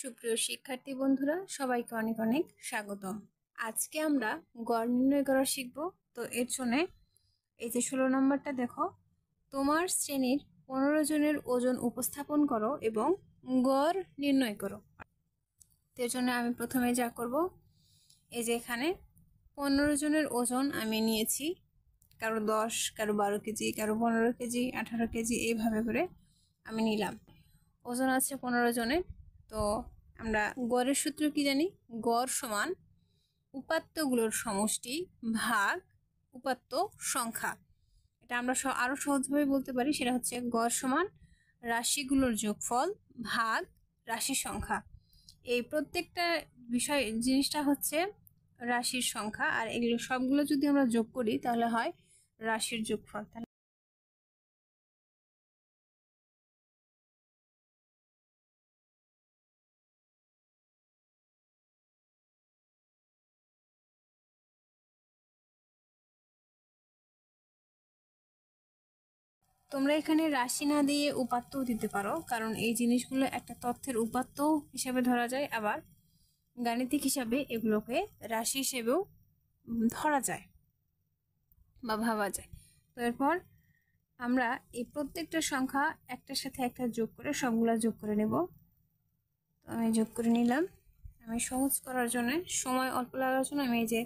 সুপ্রিয় শিক্ষার্থী বন্ধুরা, সবাইকে অনেক অনেক স্বাগতম। আজকে আমরা গড় নির্ণয় করা শিখব। তো এর জন্য এই যে 16 নম্বরটা দেখো, তোমার শ্রেণীর 15 জনের ওজন উপস্থাপন করো এবং গড় নির্ণয় করো। তো এর জন্য আমি প্রথমে যা করব, এই যে এখানে 15 জনের ওজন আমি নিয়েছি, কারো 10, কারো 12 কেজি, কারো 15 কেজি, 18 কেজি, এইভাবে করে আমি নিলাম। ওজন আছে 15 জনের। তো আমরা গড়ের সূত্র কি জানি? গড় সমান উপাত্তগুলোর সমষ্টি ভাগ উপাত্ত সংখ্যা। এটা আমরা আরো সহজভাবে বলতে পারি, সেটা হচ্ছে গড় সমান রাশিগুলোর যোগফল ভাগ রাশি সংখ্যা। এই প্রত্যেকটা জিনিসটা হচ্ছে রাশির সংখ্যা, আর এগুলো সবগুলো যদি আমরা যোগ করি তাহলে হয় রাশির যোগফল। তোমরা এখানে রাশি না দিয়ে উপাত্তও দিতে পারো, কারণ এই জিনিসগুলো একটা তথ্যের উপাত্ত হিসেবে ধরা যায়, আবার গাণিতিক হিসাবে এগুলোকে রাশি হিসেবেও ধরা যায় বা ভাবা যায়। তো এরপর আমরা এই প্রত্যেকটা সংখ্যা একটার সাথে একটা যোগ করে সবগুলা যোগ করে নেব। তো আমি যোগ করে নিলাম। আমি সহজ করার জন্য, সময় অল্প লাগার জন্য আমি এই যে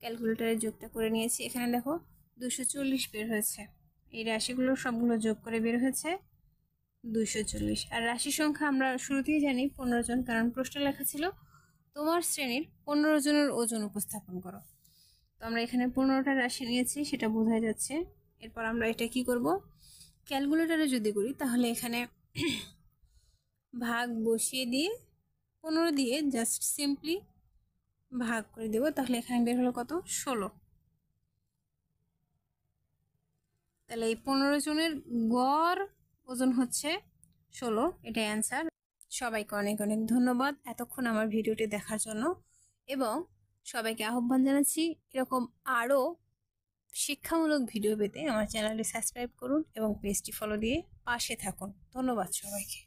ক্যালকুলেটারে যোগটা করে নিয়েছি। এখানে দেখো 240 বের হয়েছে। এই রাশিগুলো সবগুলো যোগ করে বের হয়েছে 240। আর রাশি সংখ্যা আমরা শুরুতেই জানি 15 জন, কারণ প্রশ্নে লেখা ছিল তোমার শ্রেণীর 15 জনের ওজন উপস্থাপন করো। তো আমরা এখানে 15টা রাশি নিয়েছি, সেটা বোঝা যাচ্ছে। এরপর আমরা এটা কি করব, ক্যালকুলেটারে যদি করি তাহলে এখানে ভাগ বসিয়ে দিয়ে 15 দিয়ে জাস্ট সিম্পলি ভাগ করে দেব, তাহলে এখানে বের হলো কত? 16। তাহলে এই 15 জনের গড় ওজন হচ্ছে 16, এটাই অ্যান্সার। সবাইকে অনেক অনেক ধন্যবাদ এতক্ষণ আমার ভিডিওটি দেখার জন্য, এবং সবাইকে আহ্বান জানাচ্ছি এরকম আরও শিক্ষামূলক ভিডিও পেতে আমার চ্যানেলটি সাবস্ক্রাইব করুন এবং পেজটি ফলো দিয়ে পাশে থাকুন। ধন্যবাদ সবাইকে।